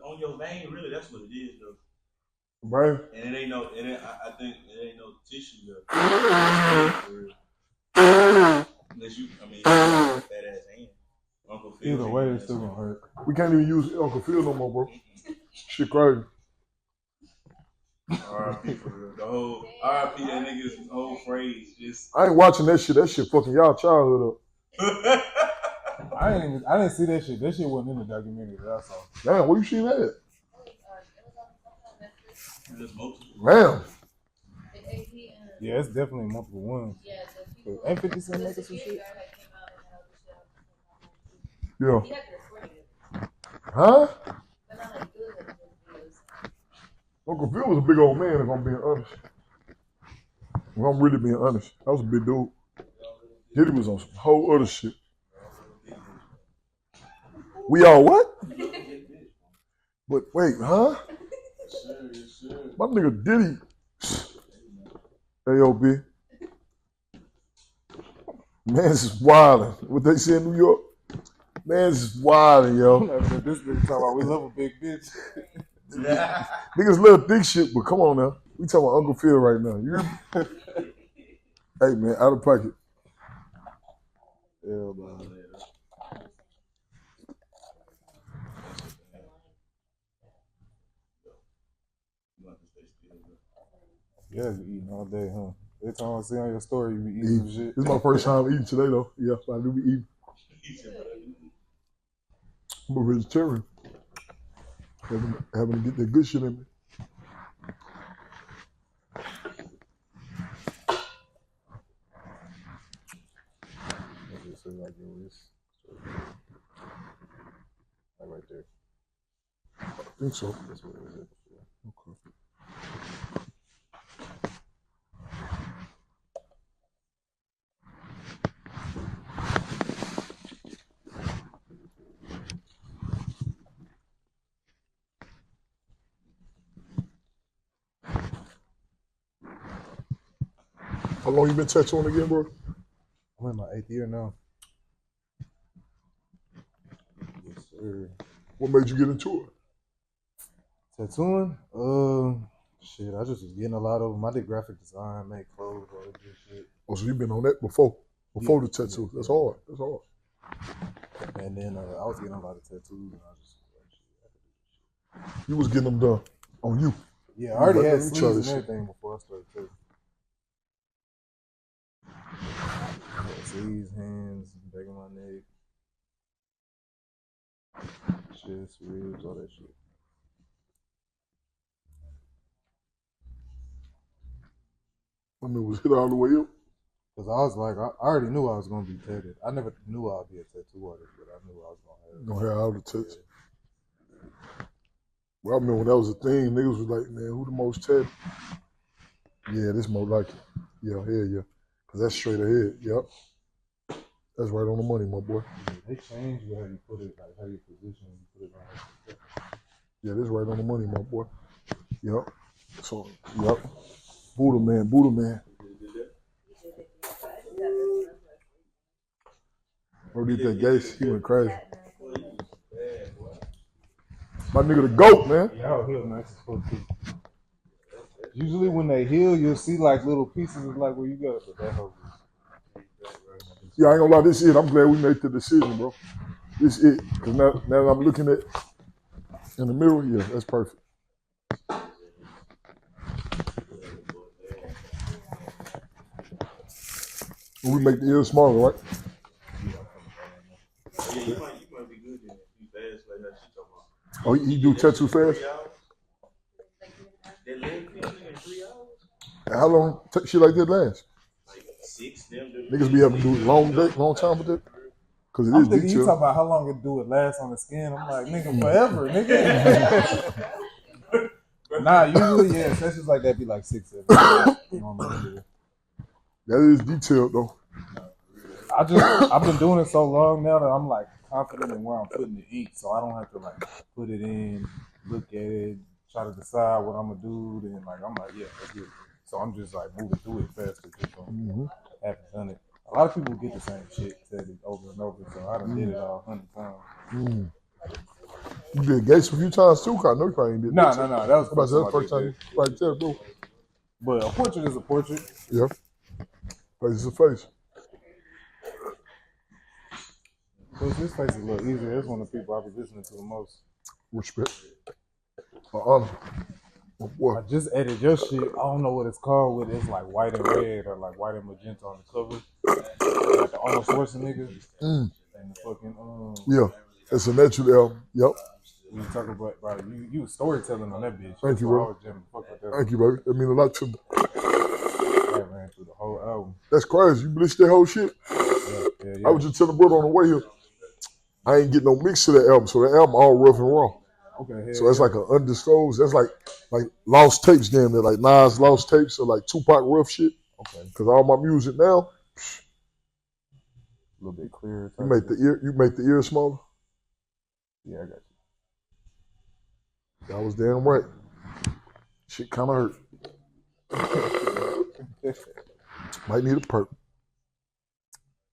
on your vein, really, that's what it is, though. Right. And it ain't no, I think it ain't no tissue there. Unless you, fat ass hand. Uncle Phil. Either way, it's still gonna hurt. We can't even use Uncle Phil no more, bro. Shit crazy. R.I.P. for real. The whole R.I.P. that nigga's whole phrase just. I ain't watching that shit. That shit fucking y'all childhood up. I didn't see that shit. That shit wasn't in the documentary that I saw. Damn, where you seen that? Damn. Yeah, it's definitely multiple ones. Ain't 50 Cent making some shit? Yeah. Huh? Uncle Phil was a big old man, if I'm being honest. If I'm really being honest. That was a big dude. Diddy was on some whole other shit. We all what? But wait, huh? My nigga Diddy. AOB. Man's is wildin'. What they say in New York? Man's is wildin', yo. This nigga talking about we love a big bitch. Niggas love thick shit, but come on now. We talking about Uncle Phil right now. You hear me? Hey, man, out of pocket. Yeah, man. Yeah, you eating all day, huh? Every time I see on your story, you be eating some shit. This is my first time eating today, though. Yeah, I do be eating. I'm a vegetarian. Having to get that good shit in me. Like your wrist. Like right there. I think so. That's what it is. Okay. How long you been tattooing again, bro? I'm in my 8th year now. Yes, sir. What made you get into it? Tattooing? Shit, I just was getting a lot of them. I did graphic design, make clothes, all that good shit. Oh, so you been on that before the tattoo. That's hard. That's hard. And then I was getting a lot of tattoos, and I just like, shit, I could do this shit. You was getting them done on you. Yeah, I already had sleeves and everything before I started tattooing. Sleeves, hands, back of my neck, chest, ribs, all that shit. I mean, was hit all the way up? Cause I was like, I already knew I was gonna be tatted. I never knew I'd be a tattoo artist, but I knew I was gonna have all the tattoos. Well, I remember when that was a thing, niggas was like, man, who the most tatted? Yeah, this more like it. Yeah, hell yeah. Cause that's straight ahead. Yep. That's right on the money, my boy. Yeah, they changed how you put it, like how you position it, you put it on. Yeah, this right on the money, my boy. Yep. So, yep. Buddha man. Bro, did that gas, he went crazy. My nigga the GOAT, man. Y'all heal nice as fuck too. Usually when they heal, you'll see like little pieces of like where you got it, but that whole yeah, I ain't gonna lie, this is it. I'm glad we made the decision, bro. This is it. Cause now that I'm looking at in the mirror, yeah, that's perfect. We make the ears smaller, right? Yeah, you might be good then. You fast like that shit talking about. Oh, he do tattoo fast? That leg thing in 3 hours? How long shit like that last? Like 6. Niggas be having to do long time with it? Cause it I'm is thinking detailed. you talk about how long it do it last on the skin. I'm like, nigga, forever, nigga. Nah, usually, yeah, sessions like that be like 6, 7 hours. That is detailed though. I've been doing it so long now that I'm like confident in where I'm putting the ink, so I don't have to like put it in, look at it, try to decide what I'm gonna do. Then like I'm like, yeah, that's good. So I'm just like moving through it faster because I haven't done it. A lot of people get the same shit said it over and over, so I done did it all 100 times. You did Gates a few times too. I know you probably ain't did. No. That was the first time. Right there, bro. But a portrait is a portrait. Yeah. Face is a face. But his face is a little easier. That's one of the people I be listening to the most. Respect. Honor. What? I just edited your shit. I don't know what it's called. With it's like white and red or like white and magenta on the cover. Like the Arnold Schwarzenegger and the fucking Yeah, it's a natural album. Yep. We talk about you was storytelling on that bitch. Thank you, bro. Thank you, baby. That mean a lot to me. I ran through the whole album. That's crazy. You bleached that whole shit. Yeah. I was just telling the brother on the way here. I ain't get no mix to that album, so the album all rough and raw. Okay. So that's like an undisclosed. That's like lost tapes, damn near, like Nas lost tapes or like Tupac rough shit. Okay. Because all my music now, a little bit clearer. You make the ear smaller. Yeah, I got you. That was damn right. Shit kind of hurt. Might need a perk.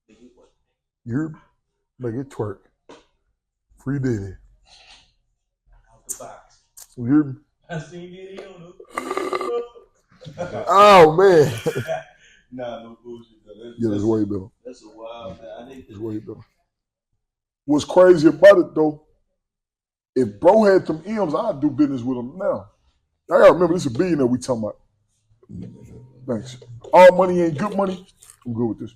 You heard me? Make it twerk. Free Diddy. Out the box. You hear me? I seen Diddy on the. Oh man. Nah, no bullshit though. Yeah, that's way better. That's a wild man. I think it's way better. What's crazy about it though? If bro had them M's, I'd do business with him now. I gotta remember this is a billionaire we talking about. Thanks. All money ain't good money. I'm good with this.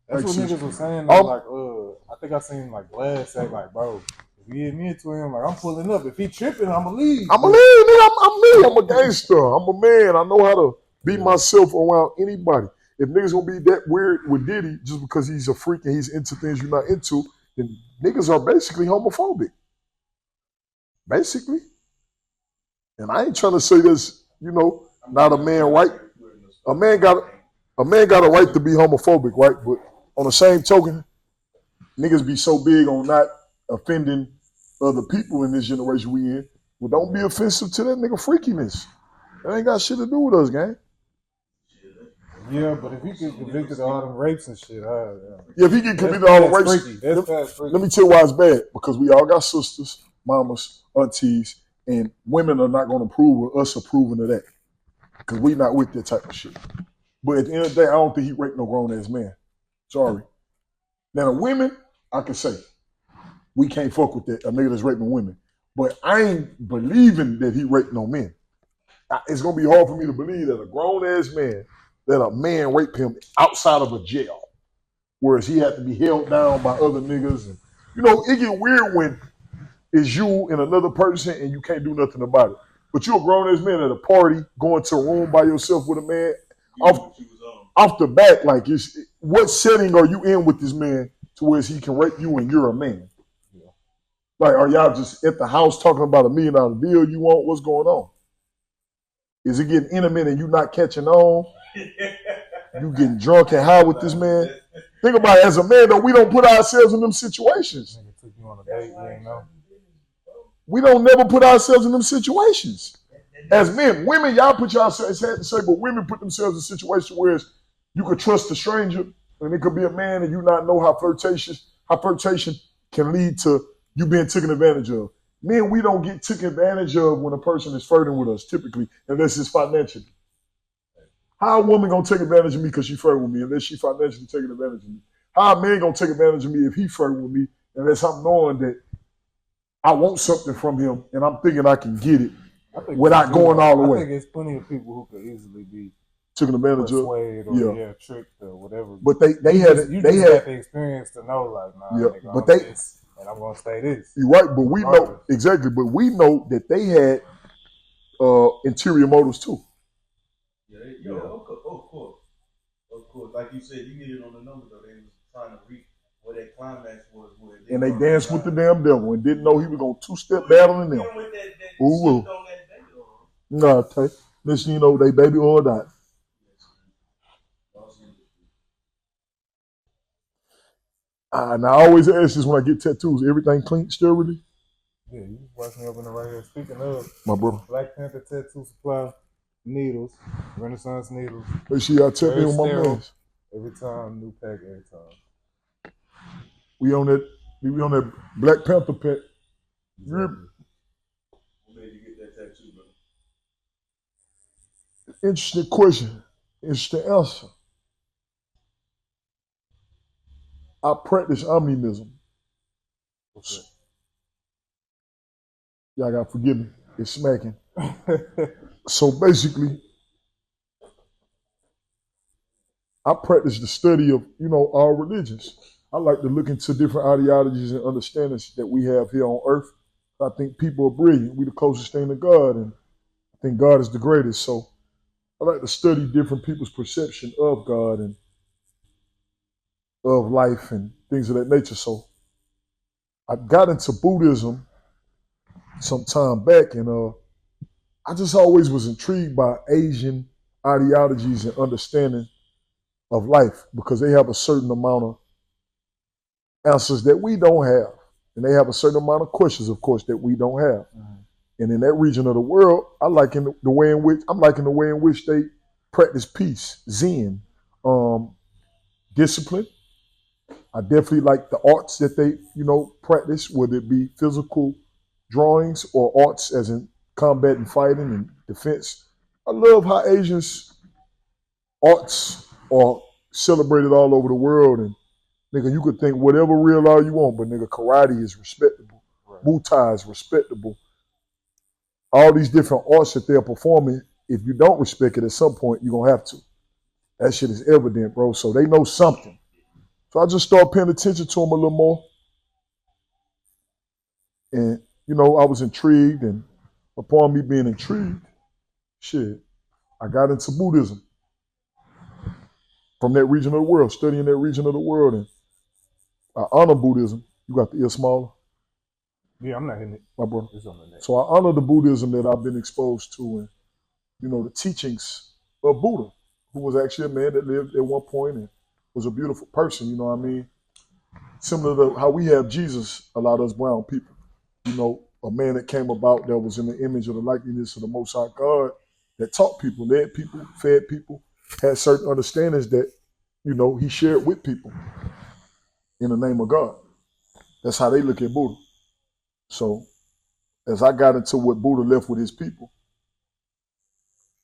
That's Thanks, what niggas was saying. Though, I think I seen like Glad say like, bro, if you hit me into him, like I'm pulling up. If he tripping, I'ma leave. I'ma leave, nigga. I'm me. I'm a gangster. I'm a man. I know how to be myself around anybody. If niggas gonna be that weird with Diddy just because he's a freak and he's into things you're not into, then niggas are basically homophobic. Basically. And I ain't trying to say this, not a man right. A man got a right to be homophobic, right? But on the same token, niggas be so big on not offending other people in this generation we in. Well, don't be offensive to that nigga freakiness. That ain't got shit to do with us, gang. Yeah, but if he get convicted of all them rapes and shit, yeah, if he get convicted of all the rapes, let me tell you why it's bad. Because we all got sisters, mamas, aunties, and women are not going to approve of us approving of that. Because we not with that type of shit. But at the end of the day, I don't think he raped no grown-ass man. Sorry. Now, the women, I can say, we can't fuck with that, a nigga that's raping women. But I ain't believing that he raped no men. It's going to be hard for me to believe that a grown-ass man, that a man raped him outside of a jail, whereas he had to be held down by other niggas. And, it get weird when it's you and another person and you can't do nothing about it. But you're a grown-ass man at a party, going to a room by yourself with a man. Off the bat, like, what setting are you in with this man to where he can rape you and you're a man? Yeah. Like, are y'all just at the house talking about $1 million deal you want? What's going on? Is it getting intimate and you not catching on? You getting drunk and high with this man? Think about it, as a man, though, we don't put ourselves in them situations. Took you on a date, you ain't know. We don't never put ourselves in them situations. As men, women, y'all put yourselves, it's sad to say, but women put themselves in situations where you could trust a stranger, and it could be a man and you not know how flirtation can lead to you being taken advantage of. Men, we don't get taken advantage of when a person is flirting with us, typically, unless it's financially. How a woman gonna take advantage of me because she flirting with me unless she financially taking advantage of me? How a man gonna take advantage of me if he flirting with me unless I'm knowing that I want something from him and I'm thinking I can get it without going all the way? I think there's plenty of people who could easily be taken advantage of, or tricked or whatever. But they had the experience to know, like, nigga, but this, and I'm gonna stay this. You're right, but we know exactly. But we know that they had interior motives too. Yeah, of course. Like you said, you hit it on the number though. They was trying to reach where that climax was. And they danced with the damn devil and didn't know he was gonna two-step battling them. Ooh, nah, listen, they baby or not. And I always ask this when I get tattoos. Everything clean, sterility? Yeah, you watch me up in the right here. Speaking of, my brother, Black Panther Tattoo Supply, needles, Renaissance needles. Make sure y'all tap in with my man. Every time, new pack every time. We on that Black Panther pack. made you get that tattoo, bro? Interesting question. Interesting answer. I practice omnism. Y'all gotta forgive me. It's smacking. So basically, I practice the study of, all religions. I like to look into different ideologies and understandings that we have here on earth. I think people are brilliant. We're the closest thing to God, and I think God is the greatest. So I like to study different people's perception of God and of life and things of that nature. So I got into Buddhism some time back, and I just always was intrigued by Asian ideologies and understanding of life because they have a certain amount of answers that we don't have. And they have a certain amount of questions, of course, that we don't have. Mm-hmm. And in that region of the world, I'm liking the way in which they practice peace, Zen, discipline. I definitely like the arts that they, practice, whether it be physical drawings or arts as in combat and fighting and defense. I love how Asians' arts are celebrated all over the world. And nigga, you could think whatever real art you want, but nigga, karate is respectable. Right. Muay Thai is respectable. All these different arts that they're performing, if you don't respect it at some point, you're going to have to. That shit is evident, bro. So they know something. So I just started paying attention to them a little more. And, I was intrigued. And upon me being intrigued, I got into Buddhism from that region of the world, studying that region of the world. And I honor Buddhism. You got the ear smaller? Yeah, I'm not hitting it. My brother. It's on the neck. So I honor the Buddhism that I've been exposed to and, the teachings of Buddha, who was actually a man that lived at one point and was a beautiful person, you know what I mean? Similar to how we have Jesus, a lot of us brown people. A man that came about that was in the image of the likeness of the Most High God, that taught people, led people, fed people, had certain understandings that, he shared with people in the name of God. That's how they look at Buddha. So as I got into what Buddha left with his people,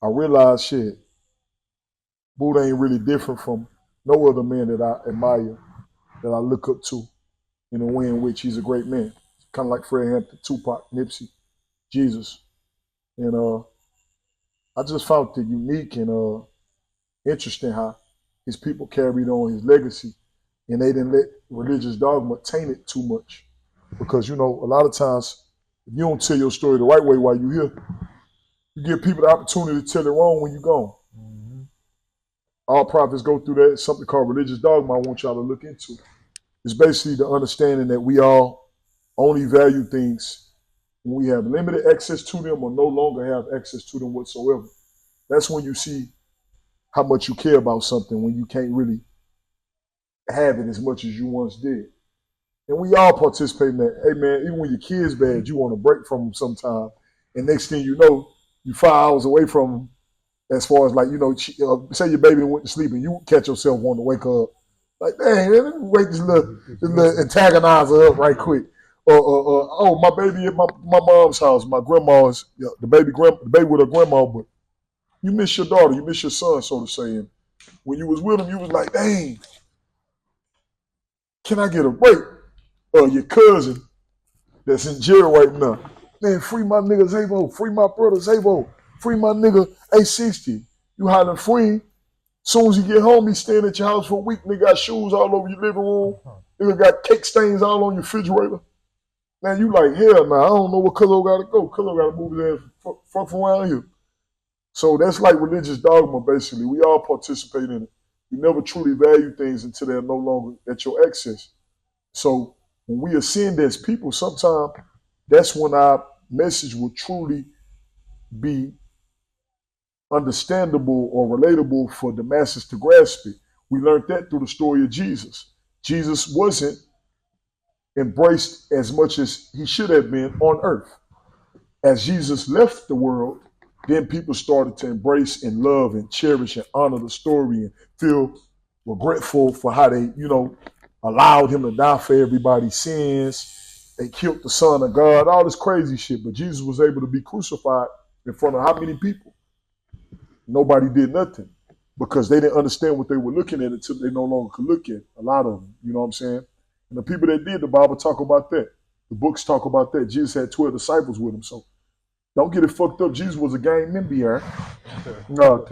I realized, Buddha ain't really different from no other man that I admire, that I look up to in a way in which he's a great man. Kind of like Fred Hampton, Tupac, Nipsey, Jesus. And I just found it unique and interesting how his people carried on his legacy and they didn't let religious dogma taint it too much. Because, a lot of times, if you don't tell your story the right way while you're here, you give people the opportunity to tell it wrong when you're gone. Mm-hmm. All prophets go through that. It's something called religious dogma I want y'all to look into. It's basically the understanding that we all only value things when we have limited access to them or no longer have access to them whatsoever. That's when you see how much you care about something, when you can't really have it as much as you once did. And we all participate in that. Hey, man, even when your kid's bad, you want to break from them sometime. And next thing you know, you're 5 hours away from them as far as say your baby went to sleep and you catch yourself wanting to wake her up. Like, dang, let me wake this little antagonizer up right quick. Or my baby at my mom's house, my grandma's, the baby with her grandma, but you miss your daughter, you miss your son, so to say. And when you was with him, you was like, dang, can I get a break? Your cousin that's in jail right now. Man, free my nigga Zavo, free my brother Zavo, free my nigga A60. You hollering free. Soon as you get home, he's staying at your house for a week. Nigga got shoes all over your living room. Nigga got cake stains all on your refrigerator. Man, you like, hell nah, I don't know where Kilo gotta go. Kilo gotta move his ass from around here. So that's like religious dogma, basically. We all participate in it. You never truly value things until they're no longer at your access. So when we ascend as people, sometimes that's when our message will truly be understandable or relatable for the masses to grasp it. We learned that through the story of Jesus. Jesus wasn't embraced as much as he should have been on earth. As Jesus left the world, then people started to embrace and love and cherish and honor the story and feel regretful for how they, allowed him to die for everybody's sins they killed the Son of God, all this crazy shit. But Jesus was able to be crucified in front of how many people? Nobody did nothing because they didn't understand what they were looking at until they no longer could look at. A lot of them, you know what I'm saying? And the people that did, the Bible talk about that. The books talk about that. Jesus had 12 disciples with him. So don't get it fucked up. Jesus was a gang member here. No,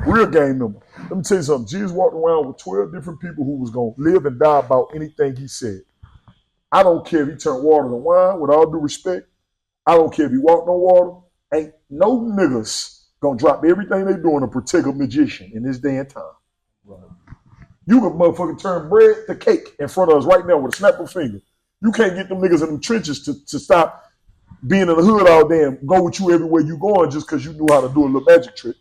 real gang member. Let me tell you something. Jesus walked around with 12 different people who was going to live and die about anything he said. I don't care if he turned water to wine, with all due respect. I don't care if he walked on water. Ain't no niggas gonna drop everything they doing to protect a magician in this day and time. Right. You can motherfucking turn bread to cake in front of us right now with a snap of a finger. You can't get them niggas in them trenches to stop being in the hood all day and go with you everywhere you going just because you knew how to do a little magic trick.